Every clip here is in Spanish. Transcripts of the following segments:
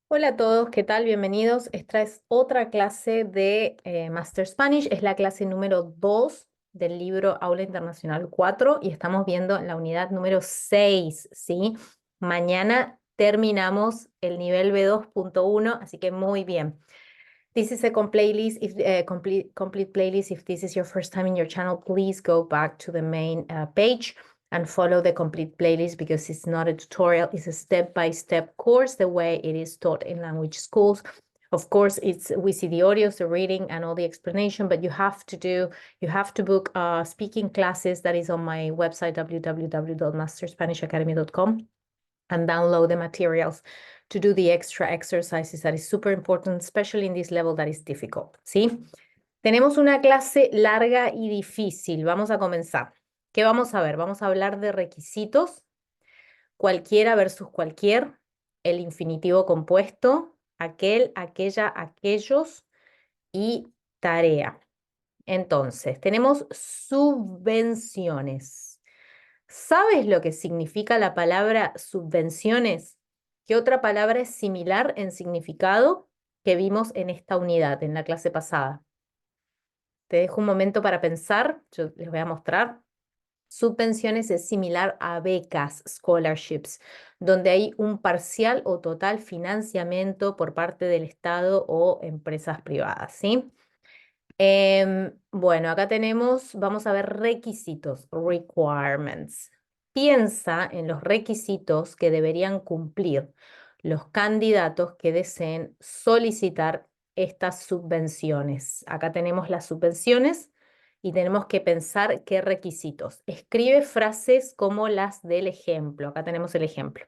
Hola a todos, ¿qué tal? Bienvenidos. Esta es otra clase de Master Spanish. Es la clase número 2 del libro Aula Internacional 4 y estamos viendo la unidad número 6, ¿sí? Mañana terminamos el nivel B2.1, así que muy bien. This is a complete playlist. If this is your first time in your channel, please go back to the main page and follow the complete playlist because it's not a tutorial, it's a step-by-step course, the way it is taught in language schools. Of course, we see the audios, the reading, and all the explanation, but you have to book speaking classes that is on my website, www.masterspanishacademy.com, and download the materials to do the extra exercises. That is super important, especially in this level that is difficult, ¿sí? Tenemos una clase larga y difícil. Vamos a comenzar. ¿Qué vamos a ver? Vamos a hablar de requisitos, cualquiera versus cualquier, el infinitivo compuesto, aquel, aquella, aquellos y tarea. Entonces, tenemos subvenciones. ¿Sabes lo que significa la palabra subvenciones? ¿Qué otra palabra es similar en significado que vimos en esta unidad, en la clase pasada? Te dejo un momento para pensar, yo les voy a mostrar. Subvenciones es similar a becas, scholarships, donde hay un parcial o total financiamiento por parte del Estado o empresas privadas, ¿sí? Bueno, acá vamos a ver requisitos, requirements. Piensa en los requisitos que deberían cumplir los candidatos que deseen solicitar estas subvenciones. Acá tenemos las subvenciones y tenemos que pensar qué requisitos. Escribe frases como las del ejemplo. Acá tenemos el ejemplo.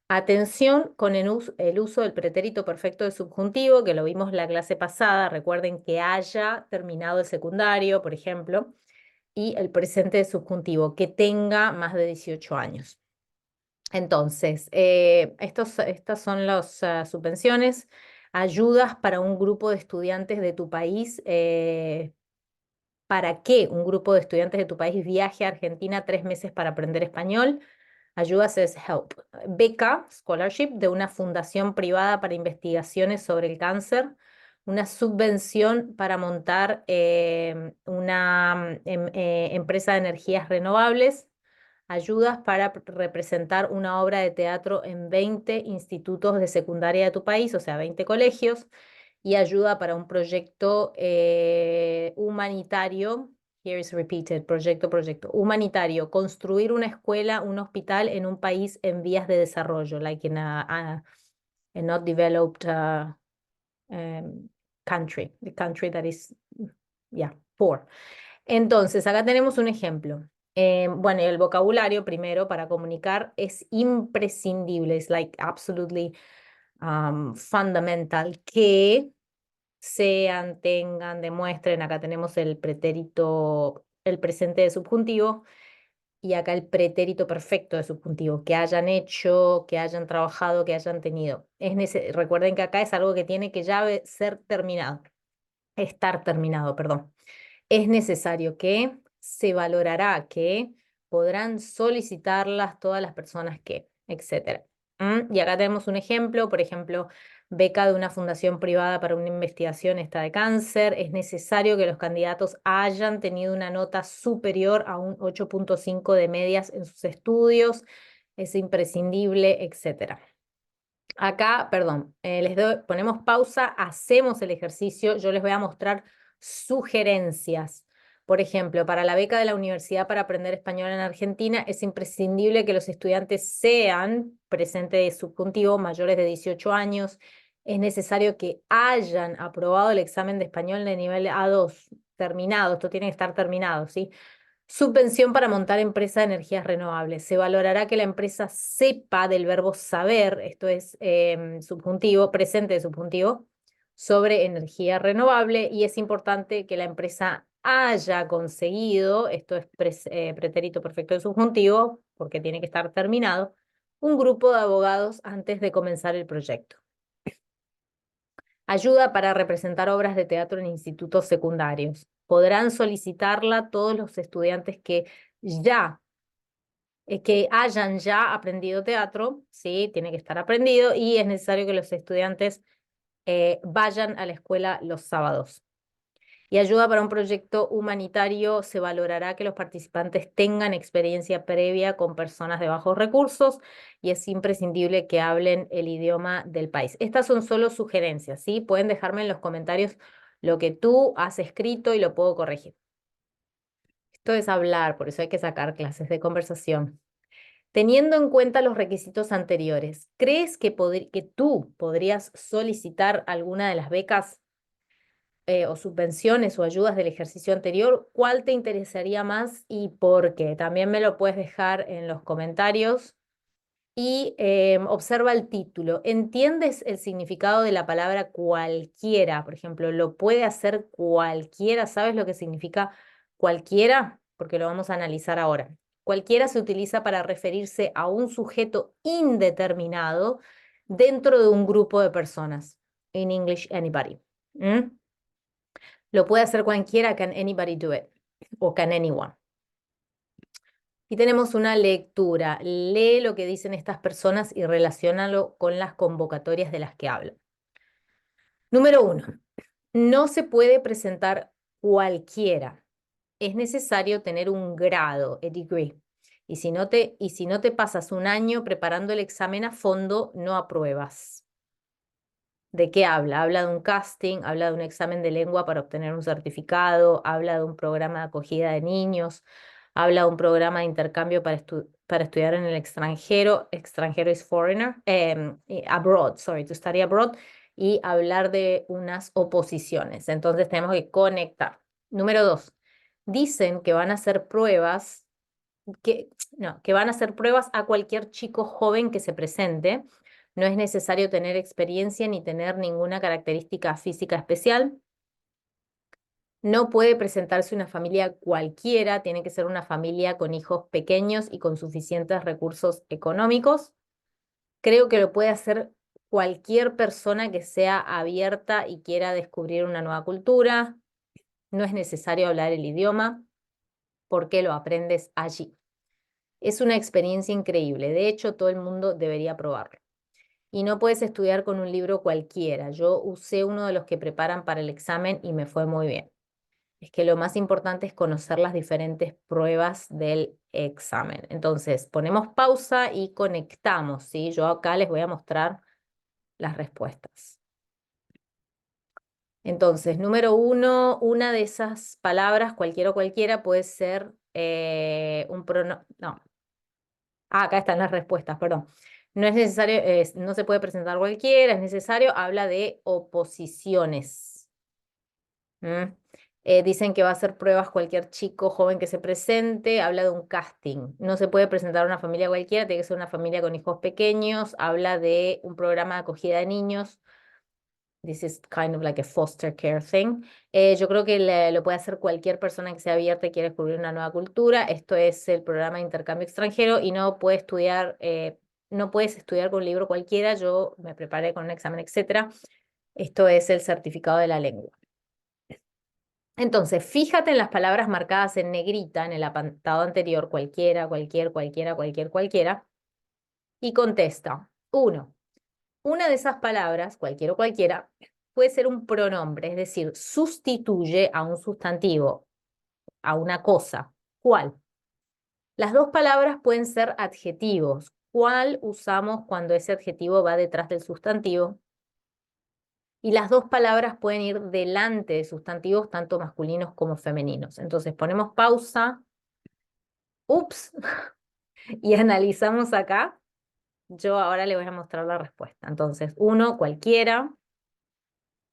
Atención con el uso del pretérito perfecto de subjuntivo, que lo vimos la clase pasada. Recuerden que haya terminado el secundario, por ejemplo, y el presente de subjuntivo, que tenga más de 18 años. Entonces, estas son las subvenciones, ayudas para un grupo de estudiantes de tu país. ¿Para qué un grupo de estudiantes de tu país viaje a Argentina 3 meses para aprender español? Ayudas es help. Beca, scholarship, de una fundación privada para investigaciones sobre el cáncer. Una subvención para montar una empresa de energías renovables. Ayudas para representar una obra de teatro en 20 institutos de secundaria de tu país, o sea, 20 colegios. Y ayuda para un proyecto humanitario. Here is repeated, proyecto humanitario, construir una escuela, un hospital en un país en vías de desarrollo, like in a not developed country, the country that is, yeah, poor. Entonces, acá tenemos un ejemplo. Bueno, el vocabulario primero para comunicar es imprescindible, es like absolutely fundamental que sean, tengan, demuestren. Acá tenemos el pretérito, el presente de subjuntivo y acá el pretérito perfecto de subjuntivo, que hayan hecho, que hayan trabajado, que hayan tenido. Recuerden que acá es algo que tiene que ya ser terminado, estar terminado, perdón. Es necesario que, se valorará que, podrán solicitarlas todas las personas que, etcétera. Y acá tenemos un ejemplo, por ejemplo, beca de una fundación privada para una investigación esta de cáncer. Es necesario que los candidatos hayan tenido una nota superior a un 8.5 de medias en sus estudios. Es imprescindible, etcétera. Acá, perdón, ponemos pausa, hacemos el ejercicio. Yo les voy a mostrar sugerencias. Por ejemplo, para la beca de la Universidad para Aprender Español en Argentina, es imprescindible que los estudiantes sean, presente de subjuntivo, mayores de 18 años. Es necesario que hayan aprobado el examen de español de nivel A2, terminado. Esto tiene que estar terminado, ¿sí? Subvención para montar empresa de energías renovables. Se valorará que la empresa sepa del verbo saber, esto es subjuntivo, presente de subjuntivo, sobre energía renovable, y es importante que la empresa haya conseguido, esto es pretérito perfecto de subjuntivo, porque tiene que estar terminado, un grupo de abogados antes de comenzar el proyecto. Ayuda para representar obras de teatro en institutos secundarios. Podrán solicitarla todos los estudiantes que ya que hayan ya aprendido teatro, ¿sí? Tiene que estar aprendido y es necesario que los estudiantes vayan a la escuela los sábados. Y ayuda para un proyecto humanitario, se valorará que los participantes tengan experiencia previa con personas de bajos recursos y es imprescindible que hablen el idioma del país. Estas son solo sugerencias, ¿sí? Pueden dejarme en los comentarios lo que tú has escrito y lo puedo corregir. Esto es hablar, por eso hay que sacar clases de conversación. Teniendo en cuenta los requisitos anteriores, ¿crees que tú podrías solicitar alguna de las becas o subvenciones o ayudas del ejercicio anterior? ¿Cuál te interesaría más y por qué? También me lo puedes dejar en los comentarios. Y observa el título. ¿Entiendes el significado de la palabra cualquiera? Por ejemplo, lo puede hacer cualquiera. ¿Sabes lo que significa cualquiera? Porque lo vamos a analizar ahora. Cualquiera se utiliza para referirse a un sujeto indeterminado dentro de un grupo de personas. In English, anybody. ¿Mm? Lo puede hacer cualquiera. Can anybody do it? O can anyone. Y tenemos una lectura. Lee lo que dicen estas personas y relaciónalo con las convocatorias de las que hablan. Número 1. No se puede presentar cualquiera. Es necesario tener un grado, a degree. Y si no te pasas un año preparando el examen a fondo, no apruebas. ¿De qué habla? Habla de un casting, habla de un examen de lengua para obtener un certificado, habla de un programa de acogida de niños, habla de un programa de intercambio para estudiar en el extranjero. Extranjero es foreigner, abroad, sorry, to study abroad, y hablar de unas oposiciones. Entonces tenemos que conectar. Número 2. Dicen que van a hacer pruebas, que van a hacer pruebas a cualquier chico joven que se presente. No es necesario tener experiencia ni tener ninguna característica física especial. No puede presentarse una familia cualquiera, tiene que ser una familia con hijos pequeños y con suficientes recursos económicos. Creo que lo puede hacer cualquier persona que sea abierta y quiera descubrir una nueva cultura. No es necesario hablar el idioma porque lo aprendes allí. Es una experiencia increíble. De hecho, todo el mundo debería probarlo. Y no puedes estudiar con un libro cualquiera. Yo usé uno de los que preparan para el examen y me fue muy bien. Es que lo más importante es conocer las diferentes pruebas del examen. Entonces, ponemos pausa y conectamos, ¿sí? Yo acá les voy a mostrar las respuestas. Entonces, número 1, una de esas palabras, cualquiera o cualquiera, puede ser un pronombre. No. Ah, acá están las respuestas, perdón. No es necesario, no se puede presentar cualquiera, es necesario, habla de oposiciones. ¿Mm? Dicen que va a hacer pruebas cualquier chico joven que se presente, habla de un casting. No se puede presentar una familia cualquiera, tiene que ser una familia con hijos pequeños, habla de un programa de acogida de niños. This is kind of like a foster care thing. Yo creo que lo puede hacer cualquier persona que sea abierta y quiera descubrir una nueva cultura. Esto es el programa de intercambio extranjero y no puedes estudiar con un libro cualquiera. Yo me preparé con un examen, etcétera. Esto es el certificado de la lengua. Entonces, fíjate en las palabras marcadas en negrita en el apartado anterior, cualquiera, cualquiera, y contesta. 1. Una de esas palabras, cualquiera o cualquiera, puede ser un pronombre, es decir, sustituye a un sustantivo, a una cosa. ¿Cuál? Las dos palabras pueden ser adjetivos. ¿Cuál usamos cuando ese adjetivo va detrás del sustantivo? Y las dos palabras pueden ir delante de sustantivos, tanto masculinos como femeninos. Entonces ponemos pausa, ups, y analizamos acá. Yo ahora le voy a mostrar la respuesta. Entonces, 1, cualquiera.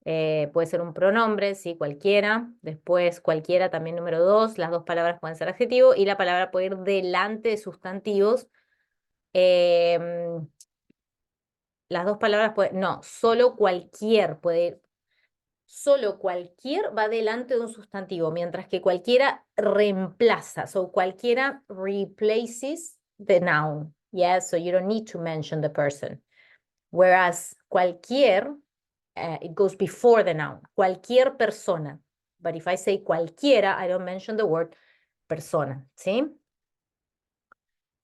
Puede ser un pronombre, sí, cualquiera. Después, cualquiera, también número 2. Las dos palabras pueden ser adjetivo y la palabra puede ir delante de sustantivos. Las dos palabras pueden, no, solo cualquier puede ir. Solo cualquier va delante de un sustantivo, mientras que cualquiera reemplaza. So cualquiera replaces the noun. Yes, so you don't need to mention the person. Whereas cualquier, it goes before the noun. Cualquier persona. But if I say cualquiera, I don't mention the word persona, ¿sí?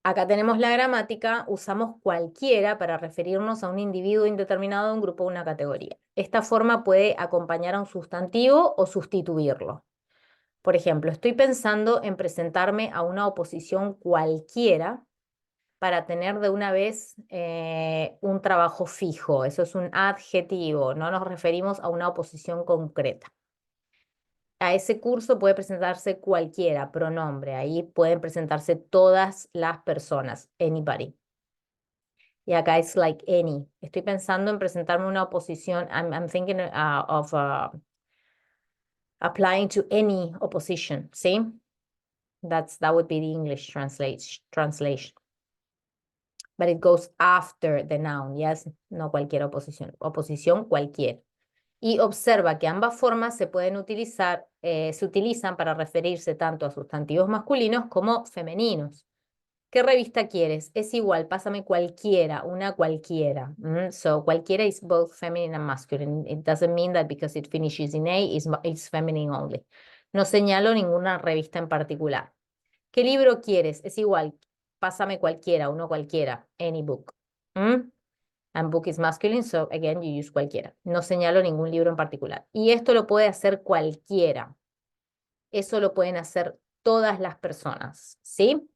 Acá tenemos la gramática, usamos cualquiera para referirnos a un individuo indeterminado, un grupo o una categoría. Esta forma puede acompañar a un sustantivo o sustituirlo. Por ejemplo, estoy pensando en presentarme a una oposición cualquiera para tener de una vez un trabajo fijo. Eso es un adjetivo, no nos referimos a una oposición concreta. A ese curso puede presentarse cualquiera, pronombre. Ahí pueden presentarse todas las personas, anybody. Y acá es like any. Estoy pensando en presentarme una oposición. I'm thinking of applying to any opposition. ¿Sí? That would be the English translation. But it goes after the noun, yes? No cualquier oposición. Oposición cualquiera. Y observa que ambas formas se pueden utilizar, se utilizan para referirse tanto a sustantivos masculinos como femeninos. ¿Qué revista quieres? Es igual, pásame cualquiera, una cualquiera. So cualquiera is both feminine and masculine. It doesn't mean that because it finishes in A, it's feminine only. No señalo ninguna revista en particular. ¿Qué libro quieres? Es igual, pásame cualquiera, uno cualquiera, any book. And book is masculine, so again, you use cualquiera. No señalo ningún libro en particular. Y esto lo puede hacer cualquiera. Eso lo pueden hacer todas las personas, ¿sí?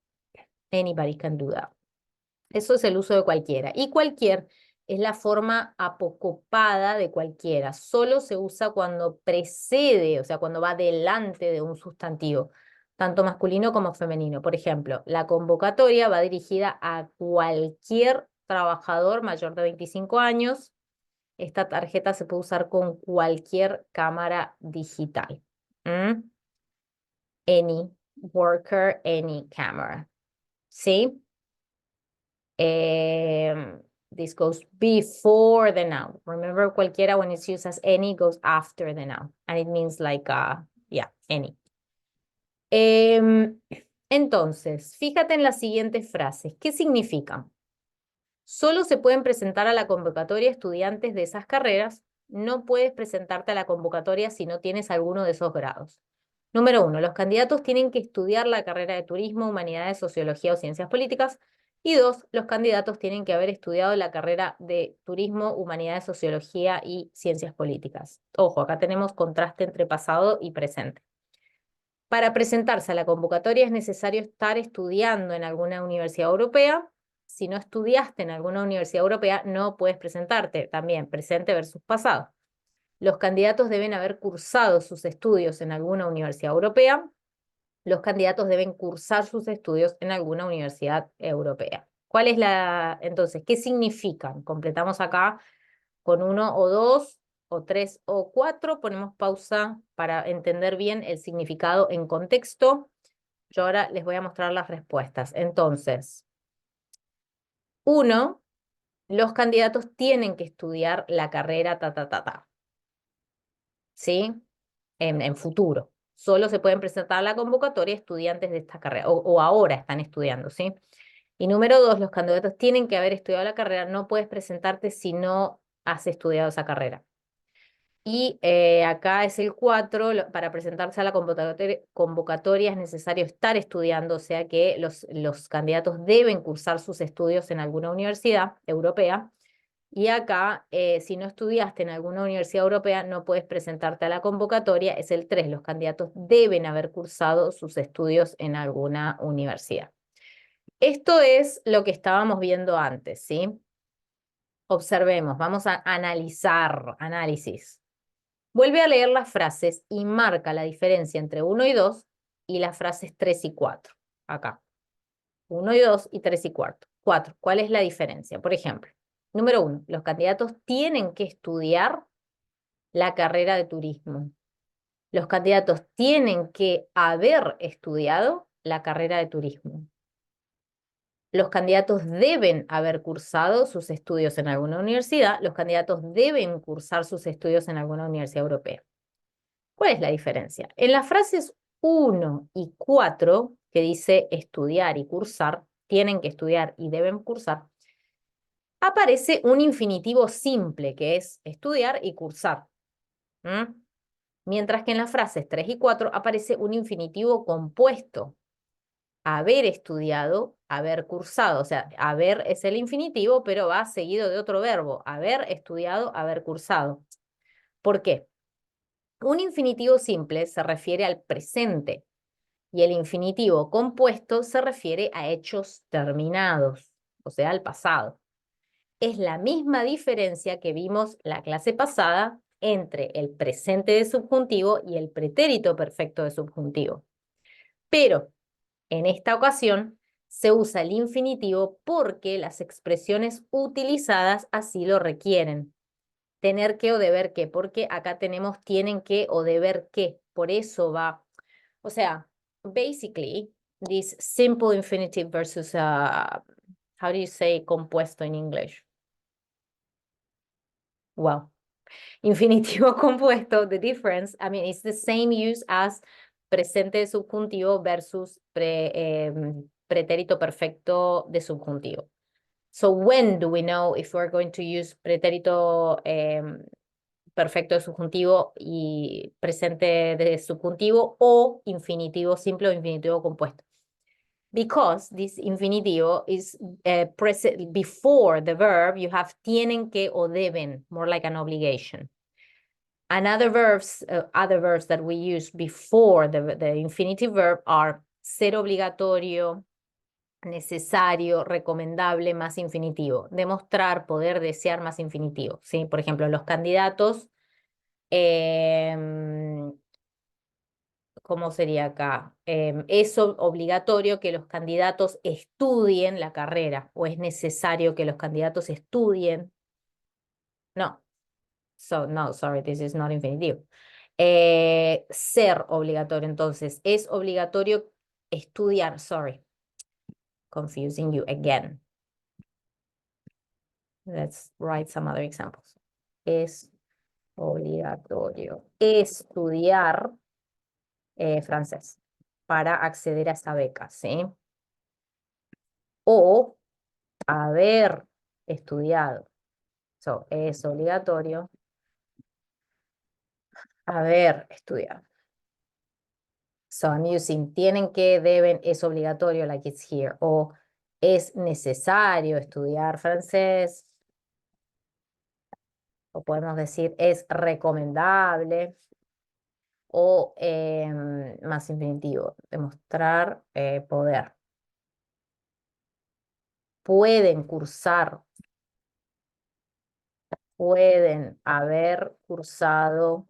Anybody can do that. Eso es el uso de cualquiera. Y cualquier es la forma apocopada de cualquiera. Solo se usa cuando precede, o sea, cuando va delante de un sustantivo, tanto masculino como femenino. Por ejemplo, la convocatoria va dirigida a cualquier trabajador mayor de 25 años. Esta tarjeta se puede usar con cualquier cámara digital. Any worker, any camera. ¿Sí? This goes before the noun. Remember, cualquiera, when it's used as any, goes after the noun. And it means like, yeah, any. Entonces, fíjate en las siguientes frases. ¿Qué significan? Solo se pueden presentar a la convocatoria estudiantes de esas carreras. No puedes presentarte a la convocatoria si no tienes alguno de esos grados. Número 1, los candidatos tienen que estudiar la carrera de turismo, humanidades, sociología o ciencias políticas. Y 2, los candidatos tienen que haber estudiado la carrera de turismo, humanidades, sociología y ciencias políticas. Ojo, acá tenemos contraste entre pasado y presente. Para presentarse a la convocatoria es necesario estar estudiando en alguna universidad europea. Si no estudiaste en alguna universidad europea, no puedes presentarte. También, presente versus pasado. Los candidatos deben haber cursado sus estudios en alguna universidad europea. Los candidatos deben cursar sus estudios en alguna universidad europea. ¿Cuál es entonces, qué significan? Completamos acá con 1 o 2 o 3 o 4. Ponemos pausa para entender bien el significado en contexto. Yo ahora les voy a mostrar las respuestas. Entonces, 1, los candidatos tienen que estudiar la carrera ¿sí? En futuro. Solo se pueden presentar a la convocatoria estudiantes de esta carrera, o ahora están estudiando, ¿sí? Y número 2, los candidatos tienen que haber estudiado la carrera. No puedes presentarte si no has estudiado esa carrera. Y acá es el 4, para presentarse a la convocatoria es necesario estar estudiando, o sea que los candidatos deben cursar sus estudios en alguna universidad europea. Y acá, si no estudiaste en alguna universidad europea, no puedes presentarte a la convocatoria. Es el 3, los candidatos deben haber cursado sus estudios en alguna universidad. Esto es lo que estábamos viendo antes, ¿sí? Observemos, vamos a análisis. Vuelve a leer las frases y marca la diferencia entre 1 y 2 y las frases 3 y 4. Acá. 1 y 2 y 3 y 4. 4. ¿Cuál es la diferencia? Por ejemplo, número 1, los candidatos tienen que estudiar la carrera de turismo. Los candidatos tienen que haber estudiado la carrera de turismo. Los candidatos deben haber cursado sus estudios en alguna universidad. Los candidatos deben cursar sus estudios en alguna universidad europea. ¿Cuál es la diferencia? En las frases 1 y 4, que dice estudiar y cursar, tienen que estudiar y deben cursar, aparece un infinitivo simple, que es estudiar y cursar. Mientras que en las frases 3 y 4 aparece un infinitivo compuesto, haber estudiado haber cursado. O sea, haber es el infinitivo, pero va seguido de otro verbo. Haber estudiado, haber cursado. ¿Por qué? Un infinitivo simple se refiere al presente y el infinitivo compuesto se refiere a hechos terminados, o sea, al pasado. Es la misma diferencia que vimos la clase pasada entre el presente de subjuntivo y el pretérito perfecto de subjuntivo. Pero en esta ocasión se usa el infinitivo porque las expresiones utilizadas así lo requieren. Tener que o deber que, porque acá tenemos tienen que o deber que. Por eso va. O sea, basically, this simple infinitive versus, how do you say compuesto in English? Wow. Infinitivo compuesto, the difference, I mean, it's the same use as presente de subjuntivo versus pretérito perfecto de subjuntivo. So when do we know if we're going to use pretérito perfecto de subjuntivo y presente de subjuntivo o infinitivo simple o infinitivo compuesto? Because this infinitivo is present before the verb, you have tienen que o deben, more like an obligation. And other verbs that we use before the infinitive verb are ser obligatorio, necesario, recomendable más infinitivo. Demostrar, poder, desear más infinitivo. ¿Sí? Por ejemplo, los candidatos, ¿cómo sería acá? Es obligatorio que los candidatos estudien la carrera o es necesario que los candidatos estudien. No. So, no, sorry, this is not infinitivo. Ser obligatorio, entonces, es obligatorio estudiar, sorry, confusing you again. Let's write some other examples. Es obligatorio estudiar francés para acceder a esa beca, ¿sí? O haber estudiado. So, es obligatorio haber estudiado. So I'm using tienen que, deben, es obligatorio, like it's here. O es necesario estudiar francés. O podemos decir es recomendable. O más infinitivo, demostrar poder. Pueden cursar, pueden haber cursado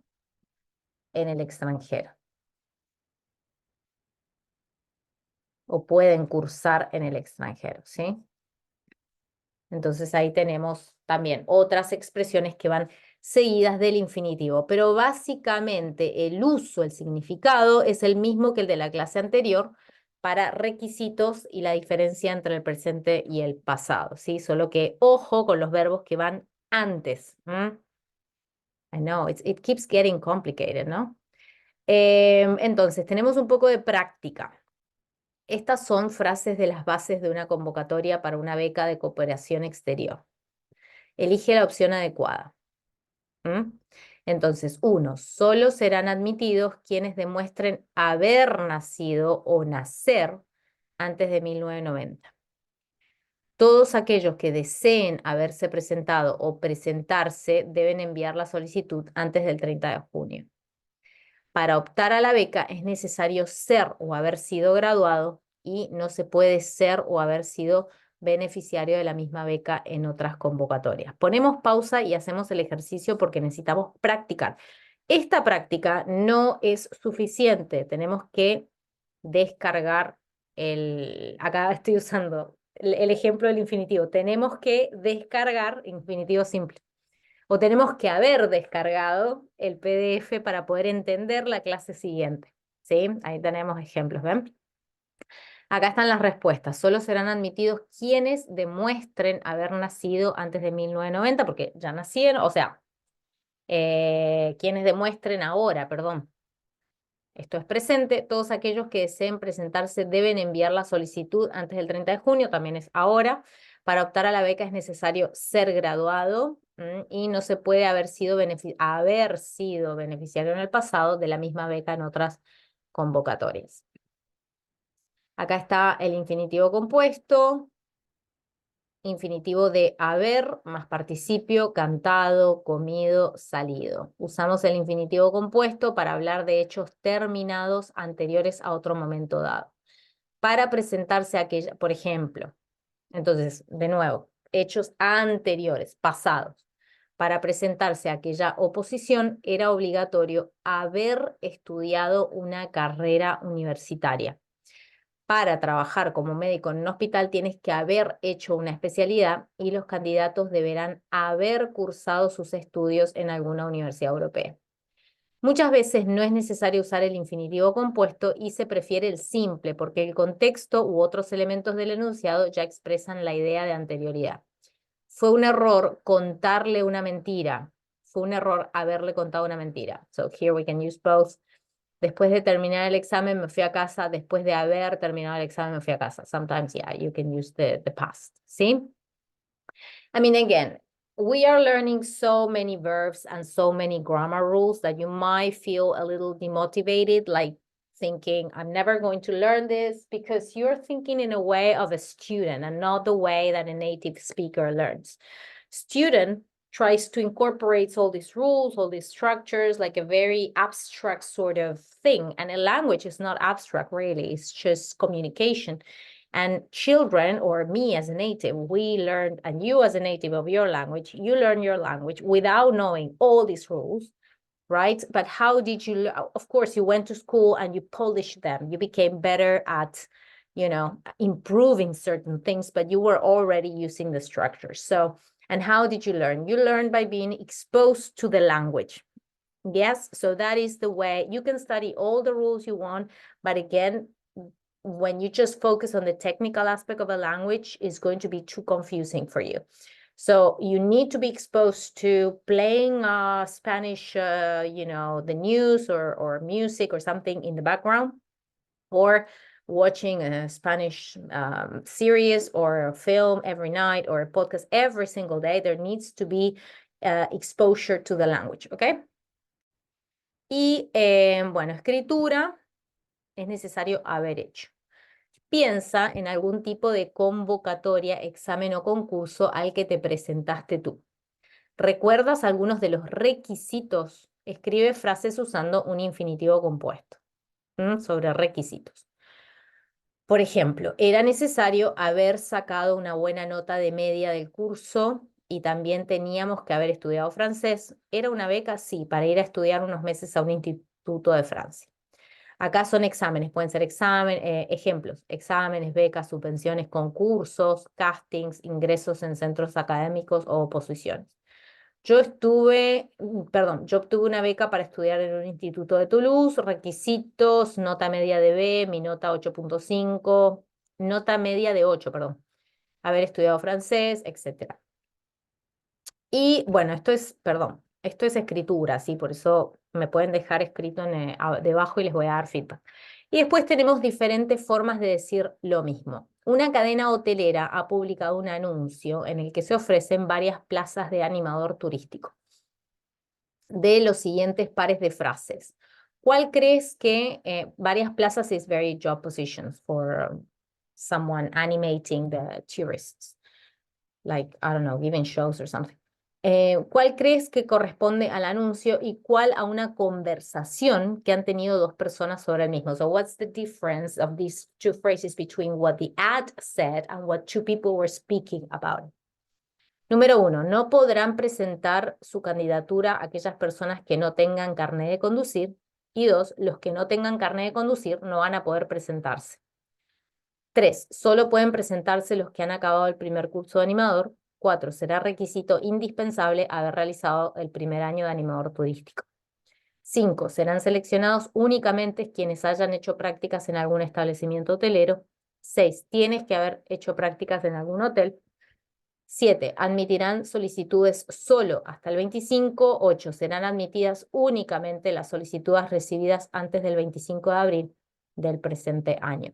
en el extranjero. O pueden cursar en el extranjero, ¿sí? Entonces ahí tenemos también otras expresiones que van seguidas del infinitivo, pero básicamente el uso, el significado es el mismo que el de la clase anterior para requisitos y la diferencia entre el presente y el pasado, ¿sí? Solo que ojo con los verbos que van antes. I know, it keeps getting complicated, ¿no? Entonces, tenemos un poco de práctica. Estas son frases de las bases de una convocatoria para una beca de cooperación exterior. Elige la opción adecuada. Entonces, 1. Solo serán admitidos quienes demuestren haber nacido o nacer antes de 1990. Todos aquellos que deseen haberse presentado o presentarse deben enviar la solicitud antes del 30 de junio. Para optar a la beca es necesario ser o haber sido graduado y no se puede ser o haber sido beneficiario de la misma beca en otras convocatorias. Ponemos pausa y hacemos el ejercicio porque necesitamos practicar. Esta práctica no es suficiente, tenemos que descargar acá estoy usando el ejemplo del infinitivo, tenemos que descargar infinitivo simple. O tenemos que haber descargado el PDF para poder entender la clase siguiente. ¿Sí? Ahí tenemos ejemplos, ¿ven? Acá están las respuestas. Solo serán admitidos quienes demuestren haber nacido antes de 1990, porque ya nacieron, o sea, quienes demuestren ahora, perdón. Esto es presente. Todos aquellos que deseen presentarse deben enviar la solicitud antes del 30 de junio, también es ahora. Para optar a la beca es necesario ser graduado y no se puede haber sido beneficiario en el pasado de la misma beca en otras convocatorias. Acá está el infinitivo compuesto, infinitivo de haber más participio, cantado, comido, salido. Usamos el infinitivo compuesto para hablar de hechos terminados anteriores a otro momento dado. Para presentarse aquella, por ejemplo, entonces, de nuevo, hechos anteriores, pasados. Para presentarse a aquella oposición era obligatorio haber estudiado una carrera universitaria. Para trabajar como médico en un hospital tienes que haber hecho una especialidad y los candidatos deberán haber cursado sus estudios en alguna universidad europea. Muchas veces no es necesario usar el infinitivo compuesto y se prefiere el simple porque el contexto u otros elementos del enunciado ya expresan la idea de anterioridad. Fue un error contarle una mentira. Fue un error haberle contado una mentira. So here we can use both. Después de terminar el examen me fui a casa. Después de haber terminado el examen me fui a casa. Sometimes, yeah, you can use the past. ¿Sí? I mean, again, we are learning so many verbs and so many grammar rules that you might feel a little demotivated, like thinking, I'm never going to learn this, because you're thinking in a way of a student and not the way that a native speaker learns. Student tries to incorporate all these rules, all these structures, like a very abstract sort of thing. And a language is not abstract, really. It's just communication. And children, or me as a native, we learned, and you as a native of your language, you learn your language without knowing all these rules, right? But how did you, of course, you went to school and you polished them. You became better at, improving certain things, but you were already using the structures. So, and how did you learn? You learned by being exposed to the language. Yes, so that is the way. You can study all the rules you want, but again, when you just focus on the technical aspect of a language, it's going to be too confusing for you. So you need to be exposed to playing Spanish, the news or music or something in the background, or watching a Spanish series or a film every night or a podcast every single day. There needs to be exposure to the language, okay? Y, bueno, escritura es necesario haber hecho. Piensa en algún tipo de convocatoria, examen o concurso al que te presentaste tú. ¿Recuerdas algunos de los requisitos? Escribe frases usando un infinitivo compuesto. Sobre requisitos. Por ejemplo, era necesario haber sacado una buena nota de media del curso y también teníamos que haber estudiado francés. ¿Era una beca? Sí, para ir a estudiar unos meses a un instituto de Francia. Acá son exámenes, pueden ser ejemplos, exámenes, becas, subvenciones, concursos, castings, ingresos en centros académicos o oposiciones. Yo obtuve una beca para estudiar en un instituto de Toulouse, requisitos, nota media de B, mi nota 8.5, nota media de 8, perdón, haber estudiado francés, etc. Y bueno, esto es escritura, ¿sí? Por eso me pueden dejar escrito debajo y les voy a dar feedback. Y después tenemos diferentes formas de decir lo mismo. Una cadena hotelera ha publicado un anuncio en el que se ofrecen varias plazas de animador turístico de los siguientes pares de frases. ¿Cuál crees que varias plazas is very job positions for someone animating the tourists? Like, I don't know, giving shows or something. ¿Cuál crees que corresponde al anuncio y cuál a una conversación que han tenido dos personas sobre el mismo? So what's the difference of these two phrases between what the ad said and what two people were speaking about? Número 1, no podrán presentar su candidatura a aquellas personas que no tengan carnet de conducir. Y 2, los que no tengan carnet de conducir no van a poder presentarse. 3, solo pueden presentarse los que han acabado el primer curso de animador. 4, será requisito indispensable haber realizado el primer año de animador turístico. 5, serán seleccionados únicamente quienes hayan hecho prácticas en algún establecimiento hotelero. 6, tienes que haber hecho prácticas en algún hotel. 7, admitirán solicitudes solo hasta el 25. 8, serán admitidas únicamente las solicitudes recibidas antes del 25 de abril del presente año.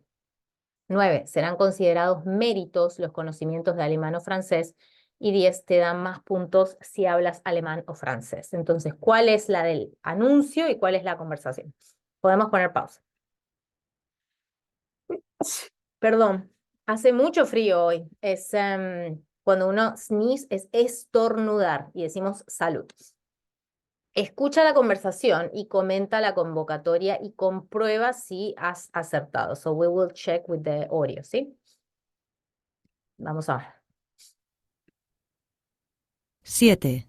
9, serán considerados méritos los conocimientos de alemán o francés. Y 10, te dan más puntos si hablas alemán o francés. Entonces, ¿cuál es la del anuncio y cuál es la conversación? Podemos poner pausa. Perdón, hace mucho frío hoy. Cuando uno sneeze es estornudar y decimos salud. Escucha la conversación y comenta la convocatoria y comprueba si has acertado. So we will check with the audio, ¿sí? Vamos a ver. 7.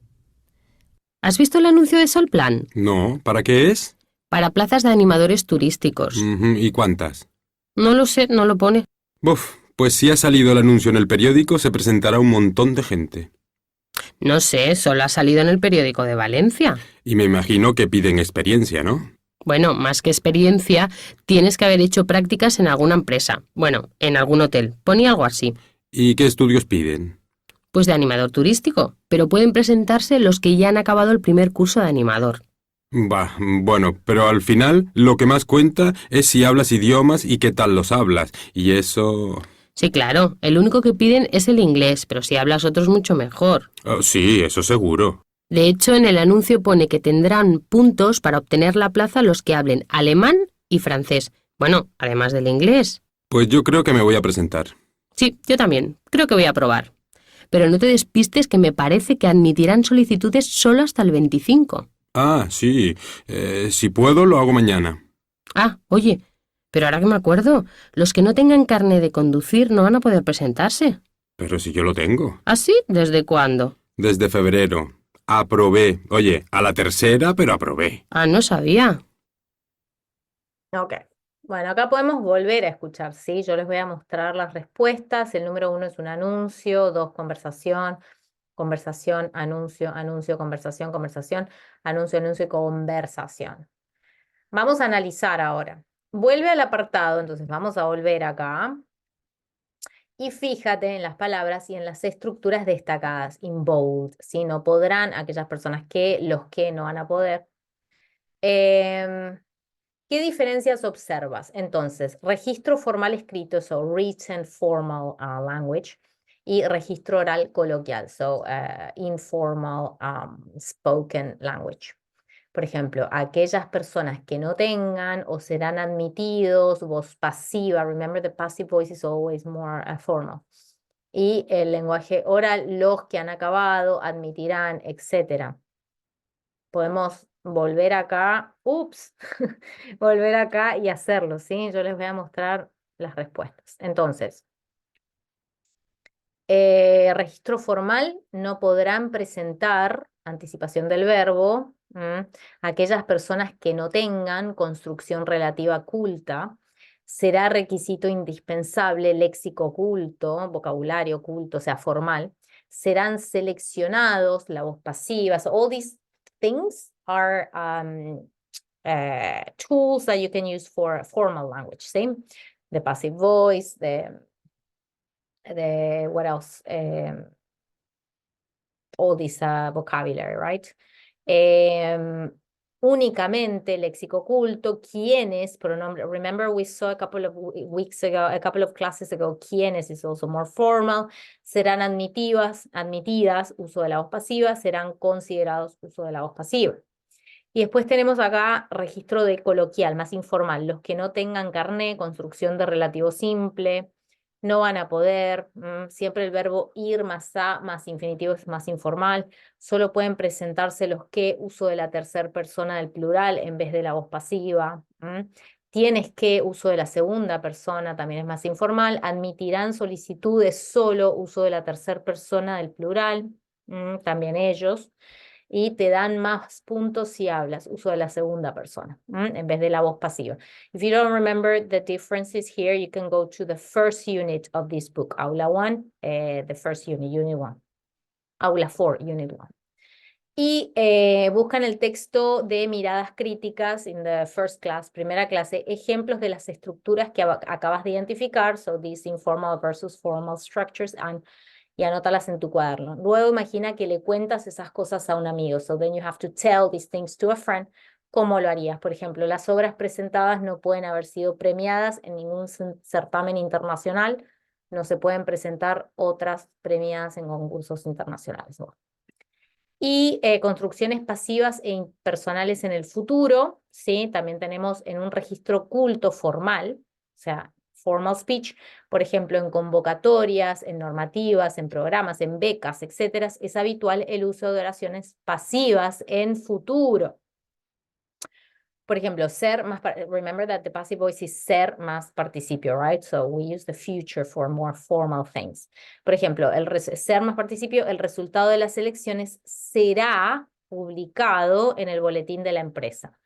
¿Has visto el anuncio de Solplan? No, ¿para qué es? Para plazas de animadores turísticos. Ujú, ¿y cuántas? No lo sé, no lo pone. Buf, pues si ha salido el anuncio en el periódico, se presentará un montón de gente. No sé, solo ha salido en el periódico de Valencia. Y me imagino que piden experiencia, ¿no? Bueno, más que experiencia, tienes que haber hecho prácticas en alguna empresa. Bueno, en algún hotel. Ponía algo así. ¿Y qué estudios piden? Pues de animador turístico. Pero pueden presentarse los que ya han acabado el primer curso de animador. Bueno, pero al final lo que más cuenta es si hablas idiomas y qué tal los hablas. Y eso... Sí, claro, el único que piden es el inglés, pero si hablas otros mucho mejor. Sí, eso seguro. De hecho, en el anuncio pone que tendrán puntos para obtener la plaza los que hablen alemán y francés. Bueno, además del inglés. Pues yo creo que me voy a presentar. Sí, yo también. Creo que voy a probar. Pero no te despistes que me parece que admitirán solicitudes solo hasta el 25. Ah, sí. Si puedo, lo hago mañana. Ah, oye, pero ahora que me acuerdo, los que no tengan carné de conducir no van a poder presentarse. Pero si yo lo tengo. ¿Ah, sí? ¿Desde cuándo? Desde febrero. Aprobé. Oye, a la tercera, pero aprobé. Ah, no sabía. Ok. Bueno, acá podemos volver a escuchar, ¿sí? Yo les voy a mostrar las respuestas. El número 1 es un anuncio, 2 conversación, conversación, anuncio, anuncio, conversación, conversación, anuncio, anuncio y conversación. Vamos a analizar ahora. Vuelve al apartado, entonces vamos a volver acá. Y fíjate en las palabras y en las estructuras destacadas, in bold, ¿sí? No podrán, aquellas personas que, los que no van a poder. Em, ¿Qué diferencias observas? Entonces, registro formal escrito, so written formal language, y registro oral coloquial, so informal spoken language. Por ejemplo, aquellas personas que no tengan o serán admitidos, voz pasiva, remember the passive voice is always more formal. Y el lenguaje oral, los que han acabado, admitirán, etcétera. Podemos volver acá, ups, volver acá y hacerlo, ¿sí? Yo les voy a mostrar las respuestas. Entonces, registro formal, no podrán presentar anticipación del verbo, aquellas personas que no tengan construcción relativa culta. Será requisito indispensable léxico culto, vocabulario culto, o sea, formal. Serán seleccionados, la voz pasiva. So all these things are tools that you can use for formal language, ¿sí? The passive voice, the what else? All this vocabulary, right? Únicamente léxico oculto, quiénes, pronombre. Remember we saw a couple of weeks ago, a couple of classes ago, quiénes is also more formal, serán admitidas, uso de la voz pasiva, serán considerados, uso de la voz pasiva. Y después tenemos acá registro de coloquial, más informal. Los que no tengan carné, construcción de relativo simple, no van a poder. Siempre el verbo ir más a, más infinitivo es más informal. Solo pueden presentarse los que, uso de la tercera persona del plural en vez de la voz pasiva. Tienes que, uso de la segunda persona, también es más informal. Admitirán solicitudes solo, uso de la tercera persona del plural, también ellos. Y te dan más puntos si hablas, uso de la segunda persona, en vez de la voz pasiva. If you don't remember the differences here, you can go to the first unit of this book, Aula 1, the first unit, Unit 1. Aula 4, Unit 1. Y buscan el texto de miradas críticas in the first class, primera clase, ejemplos de las estructuras que acabas de identificar, so these informal versus formal structures, y anótalas en tu cuaderno. Luego imagina que le cuentas esas cosas a un amigo, so then you have to tell these things to a friend. ¿Cómo lo harías? Por ejemplo, las obras presentadas no pueden haber sido premiadas en ningún certamen internacional, no se pueden presentar otras premiadas en concursos internacionales. Bueno. Y construcciones pasivas e impersonales en el futuro, ¿sí? También tenemos en un registro culto formal, o sea, formal speech, por ejemplo, en convocatorias, en normativas, en programas, en becas, etcétera, es habitual el uso de oraciones pasivas en futuro. Por ejemplo, ser más, remember that the passive voice is ser más participio, right? So we use the future for more formal things. Por ejemplo, ser más participio, el resultado de las elecciones será publicado en el boletín de la empresa.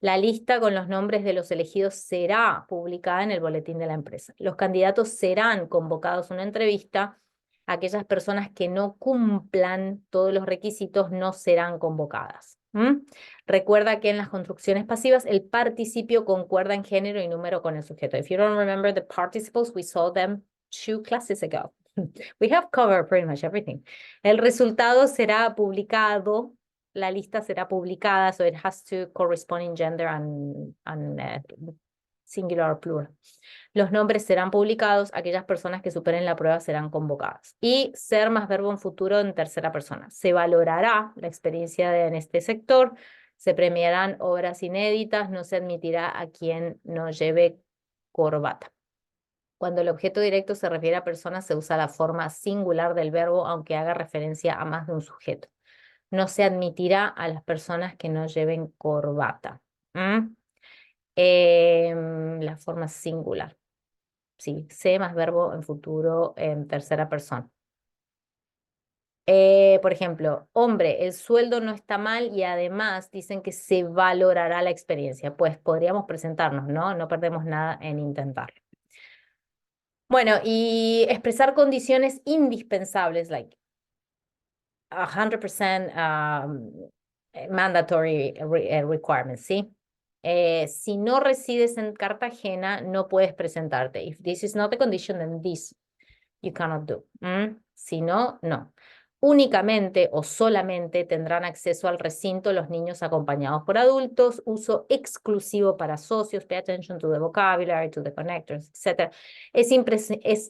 La lista con los nombres de los elegidos será publicada en el boletín de la empresa. Los candidatos serán convocados a una entrevista. Aquellas personas que no cumplan todos los requisitos no serán convocadas. Recuerda que en las construcciones pasivas el participio concuerda en género y número con el sujeto. If you don't remember the participles, we saw them 2 classes ago. We have covered pretty much everything. El resultado será publicado, la lista será publicada, so it has to correspond in gender and singular or plural. Los nombres serán publicados, aquellas personas que superen la prueba serán convocadas. Y ser más verbo en futuro en tercera persona. Se valorará la experiencia en este sector, se premiarán obras inéditas, no se admitirá a quien no lleve corbata. Cuando el objeto directo se refiere a personas, se usa la forma singular del verbo, aunque haga referencia a más de un sujeto. No se admitirá a las personas que no lleven corbata. La forma singular. Sí, sé más verbo en futuro en tercera persona. Por ejemplo, hombre, el sueldo no está mal y además dicen que se valorará la experiencia. Pues podríamos presentarnos, ¿no? No perdemos nada en intentarlo. Bueno, y expresar condiciones indispensables, like 100% mandatory requirements, ¿sí? Si no resides en Cartagena, no puedes presentarte. If this is not a condition, then this you cannot do. Si no, no. Únicamente o solamente tendrán acceso al recinto los niños acompañados por adultos, uso exclusivo para socios, pay attention to the vocabulary, to the connectors, etc. Es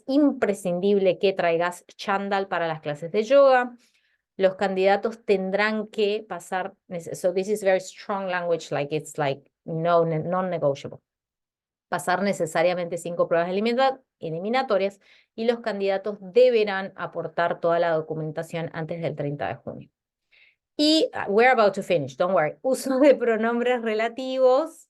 imprescindible que traigas chándal para las clases de yoga. Los candidatos tendrán que pasar, so this is very strong language, like it's like non-negotiable. Pasar necesariamente 5 pruebas eliminatorias y los candidatos deberán aportar toda la documentación antes del 30 de junio. Y we're about to finish, don't worry. Uso de pronombres relativos.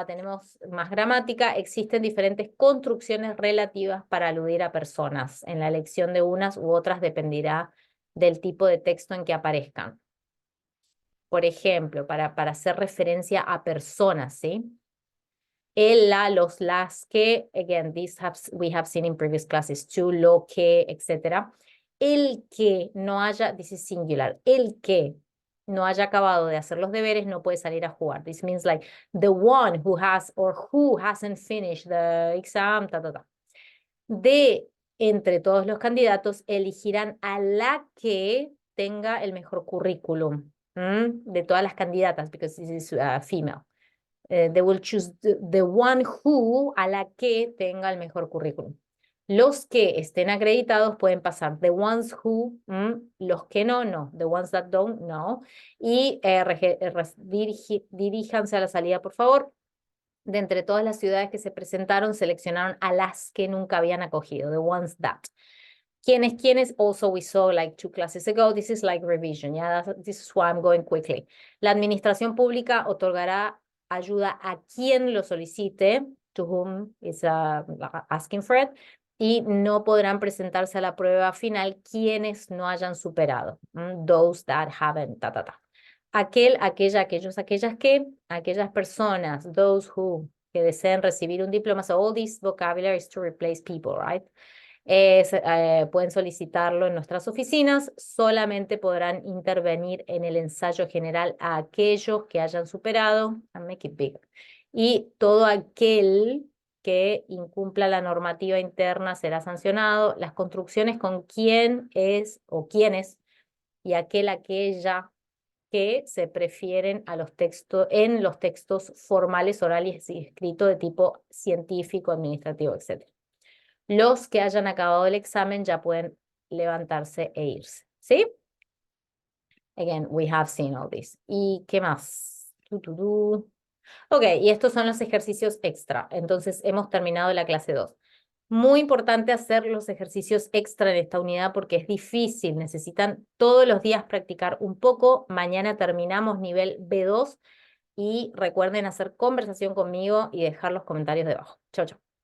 Tenemos más gramática. Existen diferentes construcciones relativas para aludir a personas. En la elección de unas u otras dependerá del tipo de texto en que aparezcan. Por ejemplo, para hacer referencia a personas, ¿sí? El, la, los, las, que, again, we have seen in previous classes, to, lo, que, etc. El que no haya, this is singular, el que no haya acabado de hacer los deberes no puede salir a jugar. This means like the one who has or who hasn't finished the exam, De entre todos los candidatos elegirán a la que tenga el mejor currículum de todas las candidatas, because this is female. They will choose the one who, a la que tenga el mejor currículum. Los que estén acreditados pueden pasar. The ones who, los que no, no. The ones that don't, no. Y diríjanse a la salida, por favor. De entre todas las ciudades que se presentaron, seleccionaron a las que nunca habían acogido. The ones that. ¿Quiénes? Also we saw like 2 classes ago. This is like revision. Yeah, this is why I'm going quickly. La administración pública otorgará ayuda a quien lo solicite, to whom is asking for it, y no podrán presentarse a la prueba final quienes no hayan superado. Those that haven't, aquellas que, aquellas personas, those who, que deseen recibir un diploma. So all this vocabulary is to replace people, right? Pueden solicitarlo en nuestras oficinas, solamente podrán intervenir en el ensayo general a aquellos que hayan superado, and make it big, y todo aquel que incumpla la normativa interna será sancionado. Las construcciones con quién es o quiénes y aquella que se prefieren a los textos, en los textos formales, orales y escritos de tipo científico, administrativo, etc. Los que hayan acabado el examen ya pueden levantarse e irse, ¿sí? Again, we have seen all this. ¿Y qué más? Ok, y estos son los ejercicios extra. Entonces hemos terminado la clase 2. Muy importante hacer los ejercicios extra en esta unidad porque es difícil. Necesitan todos los días practicar un poco. Mañana terminamos nivel B2 y recuerden hacer conversación conmigo y dejar los comentarios debajo. Chau, chau.